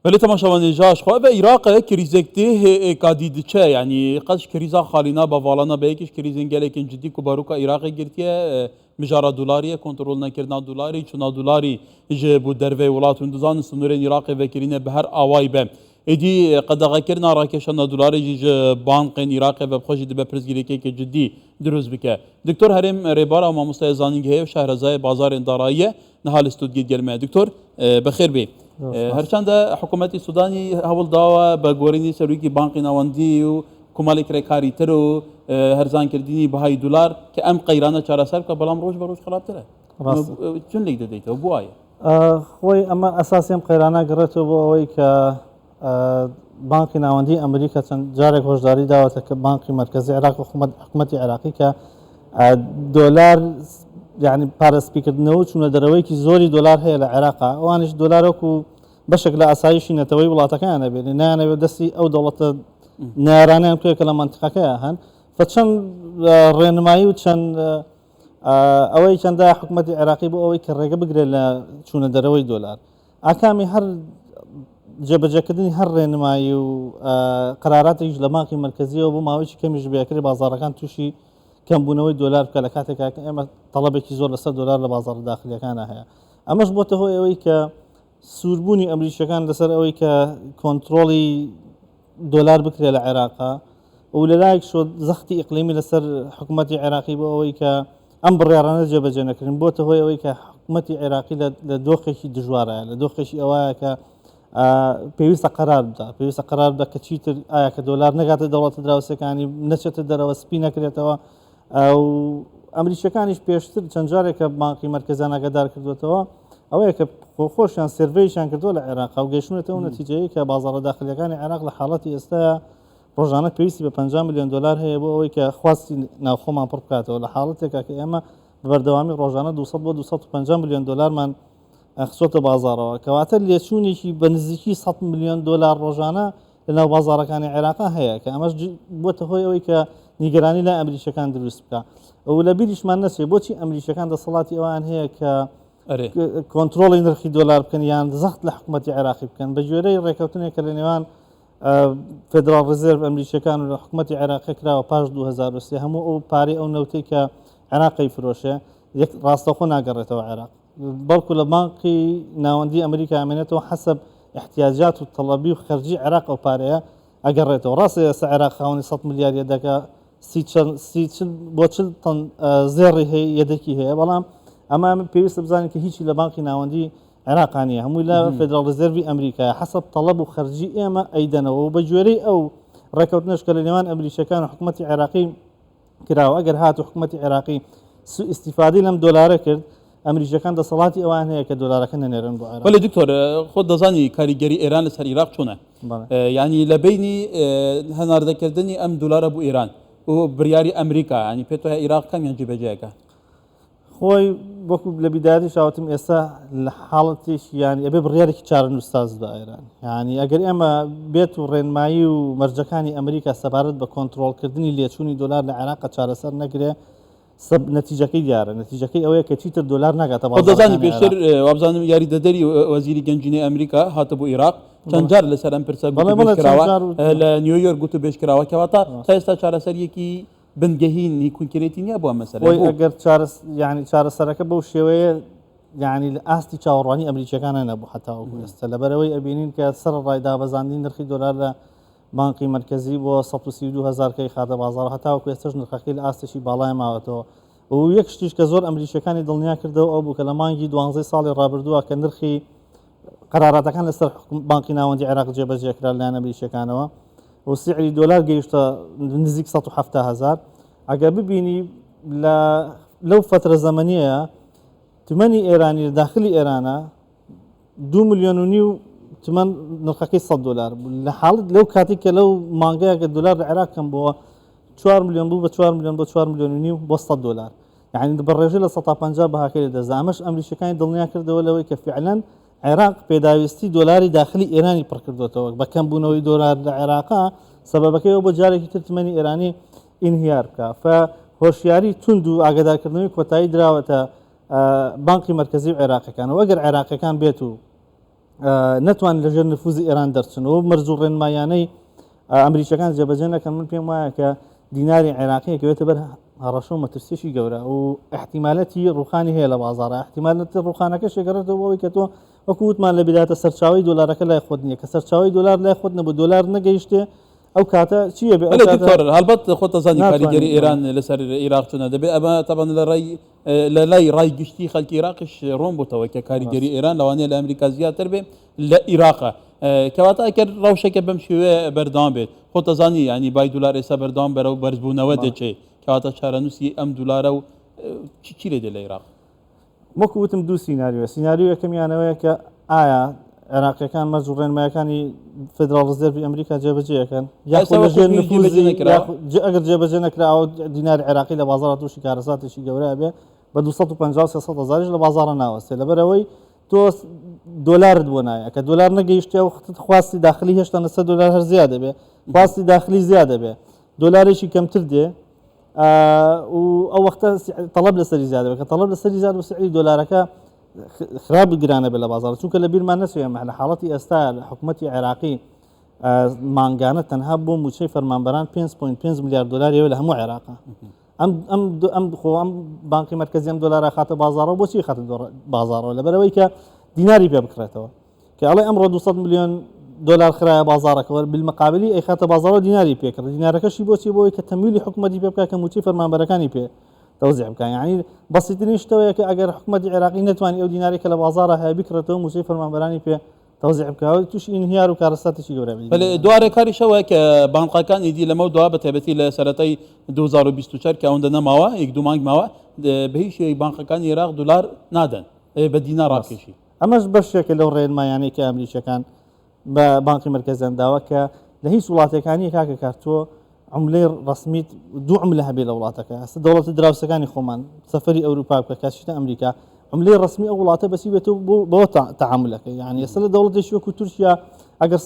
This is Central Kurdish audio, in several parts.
ولی تماشاوان جاش خواه و عراق کریزکتی کادید چه یعنی قدش کریزا خالینا باوالانا به یکیش کریزین گلکن جدی که باروکا عراق گرتیه مجارا دلاریه کنترل نکردن دلاری چون دلاری جه بود دروی ولات و اندزان سنورین عراق وکرینه به هر آوای به ایدی قدغه کرنا راکشان دلاری جه بانقین عراق و بخوشی دبه پرزگیری که جدی دروز بکه دکتور هرم ریبارا و مستعزانینگ هی و شهرزای بازار اندارایه نهال استودگید گرمه دکتور بخیر بی هرچند حکومت سودانی هول داوا به گورینی سرویکی بانقی نواندی و کمالی کرکاری ترو هرزان کردینی بهای دلار که ام قیرانه چاره سر که بلام روز به روز خراب تره چون لیک دادیت و بوای خوی اما اساسی ام قیرانه گرت و بوی که بانقی نواندی امریکا چند جارک هشداری داوته که بانقی مرکزی عراق و حکومت عراقی که دلار يعني بارس بيكر نوتش من درويكي زوري دولار هي العراق وانش دولاركو بشكل اساسي نتوي ولاتا كان بين انا بدسي او دوله نارانه كل كلام منطقه كان فتشن رينماي وتشن اوي كان دا حكومه العراقي بو اوي كرجه بقرا شنو دروي دولار اكامي هر جبجكدني هر رينماي وقرارات اجلماقي مركزيه وبو ماويش كم يجبيكري بازار كان توشي كم بنوي دولار كلكاتك اما طلبك زور لسه دولار لبازار الداخلي كان هي اماش بوته هو اوي ك سوربوني امريكا كان لسر اوي ك كنترولي دولار بكري العراق ولذلك شو زختي اقليمي لسر حكومتي عراقي بو اوي ك ام بريرانه جبجنا كريم بوته هو اوي ك حكومتي عراقي لدوخشي دجواره لدوخشي اوايا ك پێویستە قرار بدە کە چیتر ئایا کە دۆلار نەگاتە دەوڵەتە دراوسەکانی نەچێتە دەرەوە سپی نەکرێتەوە و ئەمریکیەکانیش پێشتر چەند جارێکە بانقی مەرکەزیان ئاگادار کردوێتەوە ئەوەیە کە خۆشیان سێرڤەیشیان کردووە لە عێراق و گەیشتونەتەوە نەتیجەیە کە بازاڕە داخلیەکانی عێراق لە حاڵەتی ئێستاە ڕۆژانە پێویستی بە 50 میلیۆن دلار هەیە بۆ ئەوەی کە خواستی ناوخۆمان پڕ بکاتەوە لە حاڵەتێکە کە ئێمە بەردەوامی ڕۆژانە 200 بۆ 250 میلیۆن دلارمان خصوصا بازارەوە کەواتە لێچوونێکی بە نزیکی 100 میلیۆن دلار ڕۆژانە لەناو بازارەکانی عێراقا هەیە کە ئەمەش بۆتە هۆی ئەوەی کە نیگەرانی لە ئەمریکیەکان دروست بکە و لە بیریشمان نەچێت بۆچی ئەمریکیەکان دەسەڵاتی ئەوان هەیە کە کۆنتڕۆڵی نرخی دۆلار بکەن یان زەخت لە حکوومەتی عێراقی بکەن بە گوێرەی ڕێکەوتنێکە لە نێوان فدرال ڕزێرڤ ئەمریکیەکان و لە حکوومەتی عێراقی کراوە پاش 2023 هەموو ئەو پارەی ئەو نەوتەی کە عێراقی فرۆشێ ڕاستەوخۆ ناگەڕێتەوە عێراق بەڵکو لە بانقی ناوەندی ئەمریکا ئەمێنێتەوە حسب احتیاجات و تەڵەبی و خەرجی عێراق ئەو پارەیە ئەگەڕێتەوە ڕاستە ئێستا عێراق خاوەنی 100 میلیارد دەکا بۆ چل تەن زێڕی هەیە یەدەکی هەیە بەڵام ئەمە پێویستە بزانین کە هیچی لە بانقی ناوەندی عێراقا نیە هەمووی لە فدرال ڕزێرڤی ئەمریکایە حسب تەڵەب و خەرجی ئێمە ئەیدەنەوە و بە گوێرەی ئەو ڕێکەوتنەش کە لە نێوان ئەمریکیەکان و حکوومەتی عێراقی کراوە ئەگەر هات و حکوومەتی عێراقی استیفادەی لەم دۆلارە کرد ئەمریکیەکان دەسەڵاتی ئەوان هەیە کە دۆلارەکە نەنێرن بۆ عێراق. ولی دکتۆر خۆت دەزانی کاریگەری ئێران لەسەر عێراق چۆنە یعنی لە بینی هەناردەکردنی ئەم دۆلارە بۆ ئێران و بریاری ئەمریکا ینی پێت وایە عێراق کامیان جێبەجێیەکە خۆی وەکو لە بیداری شاوتم ئێستا لە حاڵەتێک ینی ئەبێ بڕیارێکی چارەنووساز بە ئێران ینی ئەگەر ئێمە بێت و ڕێنمایی و مەرجەکانی ئەمریکا سەبارەت بە کۆنتڕۆڵکردنی لێچوونی دۆلار لە عێراق چارەسەر نەگرێ نتیجەکەی دیارە نتیجەکەی ئەوەیە کە چیتر دۆلار ناگاتە دەزانی پێشتر وابزانم یاریدەدەری وەزیری گەنجینەی ئەمریکا هاتە بۆ عێراق چەند جار لەسەر ئەم پرسە بێشکراوە لە نیویۆرک گوت و بێشکراوە کەواتە تا ئێستا چارەسەریەکی بنگەهینی کونکرێتی نییە بۆ مەسەلە ئەگەر ینی چارەسەرەکە بەو شێوەیە یعنی لە ئاستی چاوەڕوانی ئەمریکیەکانە نەبوو هەتاوەکو ئێستا لەبەرەوەی ئەبینین کە سەر ڕایدابەزاندنی نرخی دۆلار لە بانقی مرکزی بۆ 132,000 کەی خاتە بازار هەتاوەکو ئێستاش نرخەکەی لە ئاستێکی باڵای ماوەتەوە و یەک شتیش کە زۆر ئەمریکیەکانی دڵنیا کردەوە ئەو بوو کە لە مانگی 12 ساڵی ڕابردووە کە نرخی قەراراتەکان لەسەر بانقی ناوەندی عێراق جێبەجێکرا لەلایەن ئەمریکیەکانەوە و سعری دۆلار گەیشتە نزیک 170,000 ئەگەر ببینی لەو فترە زەمەنیەیە تمەنی ئێرانی لە داخلی ئێرانە 2 میلیۆن و نیو تمەن نرخەکەی 100 دلار لە حاڵت لەو کاتی کە لەو مانگەیە کە دلار لە عێراق کەم بووە 4 میلیۆن بوو بە 4 میلیۆن بۆ 4 میلیۆن و نیو بۆ 100 دلار یعنی بەڕێژە لە 150 بەهاکەی دەزا ئەمەش ئەمریکیەکانی دڵنیا کردەوە لەوەی کە فعلاً عێراق پێداویستی دۆلاری داخلی ئێرانی پڕ کردوێتەوە بە کەم بوونەوەی دۆلار لە عێراقا سەبەبەکەی بۆ جارێکی تر تمەنی ئێرانی ئینهیار بکە هۆشیاری تونند و ئاگادارکردنەوەی کۆتایی دراوەتە بانقی مرکزی و عێراقیەکانەوە ئەگەر عێراقیەکان بێت و نتوان لەژێر نفوزی ئێران دەرچن و مەرج و ڕێنمایانەی ئەمریکەکان جێبەجێ نەکەن من پێم وایە کە دیناری عێراقیەکەوێتە بەر هەڕەشە و مەترسیێکی گەورە و احتیمالەتی ڕوخانی هەیە لە بازارە احتیمالەتی ڕوخانەکە شێگەڕێتەوە بۆەوەی کە تۆ وەکو وتمان لە بدایەتە سەرچاوی دۆلارەکە لای خۆت نییە کە سەرچاوی دۆلار لای خۆت نەبوو دۆلار نەگەیشتێ ئەو کاتە چییە بێ دکتۆر هەڵبەت خۆتە زانی کاریگەری ئێران لەسەر عێراق چونە دەبێت ئەمە تەبەن لە لای ڕای گشتی خەڵکی عێراقیش ڕۆن بووتەوە کە کاریگەری ئێران لەوانەیە لە ئەمریکا زیاتر بێ لە عێراقە کەواتە ئەگەر ڕەوشێکە بەم شێوەیە بەردەوام بێت خۆتە زانی ینی بای دولار ئێستا بەردەوام بەرەو بەرزبوونەوە دەچێت کەواتە چارەنووسی ئەم دولارە و چی لێ دێ لە عێراق وەکو وتم دوو سیناریۆ سیناریۆ یەکەمیانەوەیە کە ئایا عێراقیەکان مەرج و ڕێنمایەکانی فدرال ڕزێرڤی ئەمریکا جێبەجێەکەن یاخۆ لەژێر نفوزی ئەگەر جێبەجێ نەکراوە دیناری عێراقی لە بازاڕ تووشی کارەساتێکی گەورە بێ بە 250 هزاریش لە بازاڕە ناوەستێ لەبەرەوەی تۆ دۆلارت بۆ نایە کە دۆلار نەگەیشتێ و خواستی داخلی هێشتا نە دلار هەر زیادە بێ خواستی داخلی زیادە بێ دۆلارێکی کەمتر دێ و ئەو وەختە تەڵەب لەسەری زیادە بێ کە تەڵەب لەسەری زیاد و سعری دۆلارەکە خراپ گرانە بێ لە بازار چونکە لە بیرمان نەچوێ لە حاڵەتی ئێستا لە حکوومەتی عێراقی مانگانە تەنها بۆ موچەی فەرمانبەران 5.5 میلیارد دلار لە هەموو عێراقا ئەم بانکی مرکزی ئەم دۆلارە خاتە بازارەوە بۆچی خاتە بازارەوە لەبەرەوەی کە دیناری پێ بکرێتەوە کە ئەڵێ ئەمڕۆ 200 میلیۆن دلار خراە بازارەکەەوە بالمقابلی ئەی خاتە بازارەوە دیناری پێکرد دینارەکەشی بۆچی بۆی کە تەمویلی حکوومەتی پێ بکات کە موچەی فەرمانبەرەکانی پێ توزيع بكان يعني بسيطين شتوي كأجر حكومة العراقية نتواني أو ديناري كلا بازارها هاي بكرته موسيقى فرمان في توزيع بكان توش انهيار وكارثات شيء قريب. بل دوار كاري شوى كبنك كان يدي لموضوع بتهبتي لسنتي 2024 كأوندنا ماوا يقدمانك ماوا بهيش بنك كان العراق دولار نادن بدينار راكشي. أماش بالشكل لو رين ما يعني كأمريكا كان ببنك مركزي داوا ك لهي سلطة كانية كاك كارتو عملة رسمية دو عملة هبي لولاتك هسه دولة الدراسة كان يخومان سفري أوروبا كاشيتا أمريكا عملة رسمية أولاته بس يبتو بو تعاملك يعني يصل دولة شو تركيا أجر $100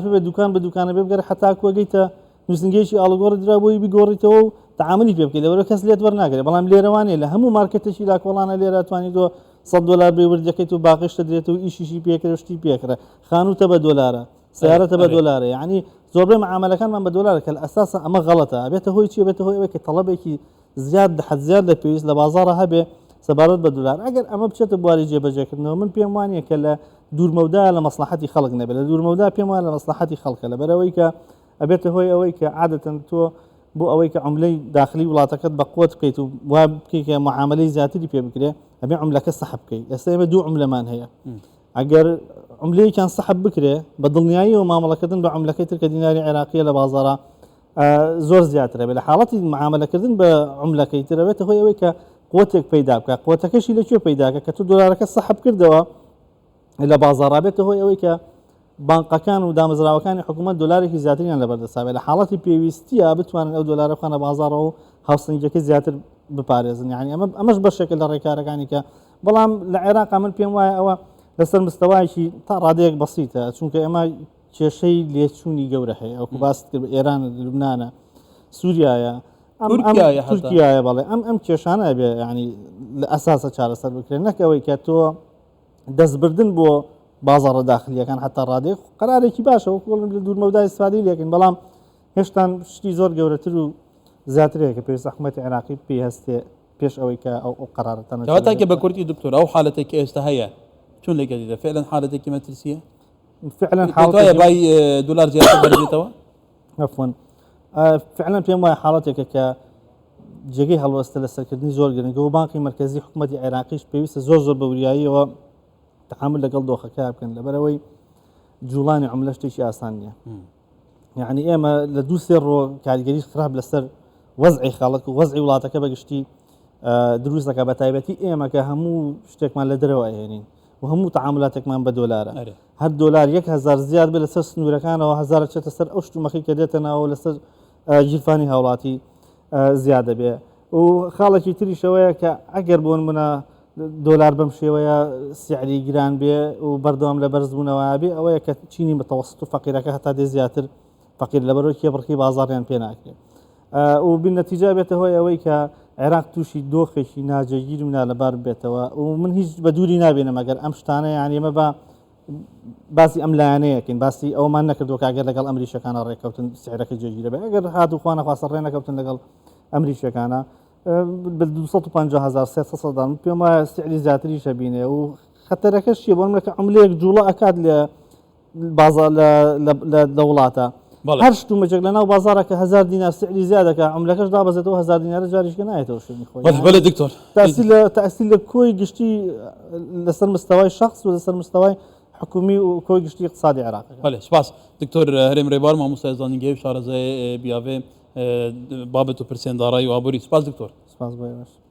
في بدكان بيبقى حتى أكو جيتا نوسنجيشي على جور درابوي بيجوريتو تعاملي بيبقى لو ركز ليت برناقري بلام ليرة واني له همو ماركت شيء لك والله أنا ليرة تواني دو $100 بيورجكيتو باقيش تدريتو إيش بيكره وشتي بيكره خانو تبى دولار سيارة تبى دولار يعني زۆربەی معاملەکانمان بە دۆلارە کە لە ئەساسا ئەمە غەڵەتە ئەبێتە هۆی چی بێتە هۆی ئەوەی کە تەڵەبێکی زیاد حەزیاد لە پێویست لە بازاڕە هەبێ سەبارەت بە دولار ئەگەر ئەمە بچێتە بواری جێبەجێکردنەوە من پێم وانیە کە لە دوورمەودا لە مەسلحەتی خەڵک نەبێت لە دوورمەودا پێم وایە لە مەسلحەتی خەڵکە لەبەرەوەی کە ئەبێتە هۆی ئەوەی کە عادەتەن تۆ بۆ ئەوەی کە عملەی داخلی وڵاتەکەت بە قوت بکەیت و وا بکەیت کە معاملەی زیاتری پێ بکرێ ئەبێ عملەکە سەحب بکەیت ئێستا ئێمە دوو عملەمان هەیە ئەگەر عملەی كان سحب بكري بدڵنیایی و مامەڵەکردن بە عملەکەی ترکە دیناری عێراقیە لە بازاڕە زۆر زیاترە بێ لە حاڵەتی معاملەکردن بە عملەکەی ترە بێتە هۆی ئەوەی کە قوتێک پەیدا بکە قوتەکەشی لەکوێ پەیداکە کە تو دۆلارەکە سحب کردەوە لە بازاڕا بێتە هۆی ئەوەی کە بانقەکان و دامەزراوەکانی حکوومەت دۆلارێکی زیاتریان لەبەردەسابێت لە حاڵەتی پێویستیە بتوانن ئەو دۆلارە بخەنە بازاڕەوە و هاوسەنگەکە زیاتر بپارێزن یعنی ئەمەش بەشێکە لە ڕێکارەکانی کە بەڵام لە عێراق من پێم وایە ئەوە لەسەر مستەوایکی تا ڕادەیەک بەسیتە چونکە ئێمە کێشەی لێچوونی گەورە هەیە ئەوکو باست کرد ئێران لوبنانە سووریایە تورکیایە بەڵێ ئەم کێشانە بێ ینی لە ئەساسە چارەسەر بکرێن نەکەوەی کە تۆ دەستبردن بۆ بازاڕە داخلیەکان حتا ڕادێک قەرارێکی باشە وەکوڵ لە دوورمەودای استفادەی لێکن بەڵام هێشتا شتی زۆر گەورەتر و زیاترەیە کە پێویست حکوومەتی عێراقی پێی هەستێ پێش ئەوەی کە ئەو قەرارەتەنە کەواتە بە کورتی دکتۆر ئەو حالەتێکی ئێستا هەیە چون لك جديدة فعلا حالتك مترسية فعلا حالتك باي دولار زيادة برجيتوا عفوا فعلا في ما حالتك ك جگەی هەڵوەستە لەسەرکردنی زۆر گرنگە و بانکی مرکزی حکوومەتی عێراقیش پێویستە زۆر بەوریاییەوە تحامل لەگەڵ دۆخەکە بکەن لەبەرەوەی جوڵانی عملە شتێکی ئاسان نییە یعنی ئێمە لە دوو سێ ڕۆ کاریگەری خراپ لەسەر وەزعی خەڵک و وەزعی وڵاتەکە بەگشتی دروست دەکات بە تایبەتی ئێمە کە هەموو شتێکمان لە دەرەوە ئەهێنین و هەموو تعاملاتێکمان بە دۆلارە هەر دۆلار 1000 زیاد بێ لەسەر سنوورەکانەوە 1000 چێتە سەر ئەو شتومەخی کە دێتە ناوە لەسەر ژیرفانی هاوڵاتی زیادە بێ و خاڵێکی تریشەوەیە کە ئەگەر بۆ نمونە دۆلار بەم شێوەیە سیعری گران بێ و بەردەوام لە بەرزبوونەوە بێ ئەوەیە کە چینی متەوەسط و فەقیرەکە هەتا دێ زیاتر فەقیر لەبەرەوەی کێبڕکی بازاڕیان پێ ناکرێت و بنەتیجە بێتە هۆی ئەوەی کە عێراق تووشی دۆخێکی ناجێگیر و نالەبار بێتەوە و من هیچ بە دووری نابێنم ئەگەر ئەم شتانە یعنی ئێمە بە باسی ئەم لایەنەیەکەین باسی ئەومان نەکردو کاگەر لەگەڵ ئەمریشەکانە ڕێککەوتن سعرەکە جێگیرە بێ ئەگەر هاتوخواانە خواستە ڕێ نەکەوتن لەگەڵ ئەمریشەکانە 250,000 300 پێم وایە سعری زیاتری شەبینێ و خەتەرەکەش چیە بۆ منەکە عملەیەک جوڵە ئەکات لە بازار لە وڵاتە هەر شتومەجێک لە ناو بازارەکە 1000 دینار سعری زیادەکە عملەکەش دابەزێتەوە 1000 دینارە جاریشکە نایێتەوە شوێنی خۆی بله دکتۆر تأثیر لە کۆی گشتی لەسەر مستەوای شخص و لەسەر مستەوای حکومی و کۆی گشتی اقتصادی عێراق بله سپاس دکتۆر هەرێم ڕێبار مامۆستای زانینگەی و شارەزای بیاوێ بابەت و پرسێنداڕایی و ئابووری سپاس دکتۆر سپاس بۆ ئێوەش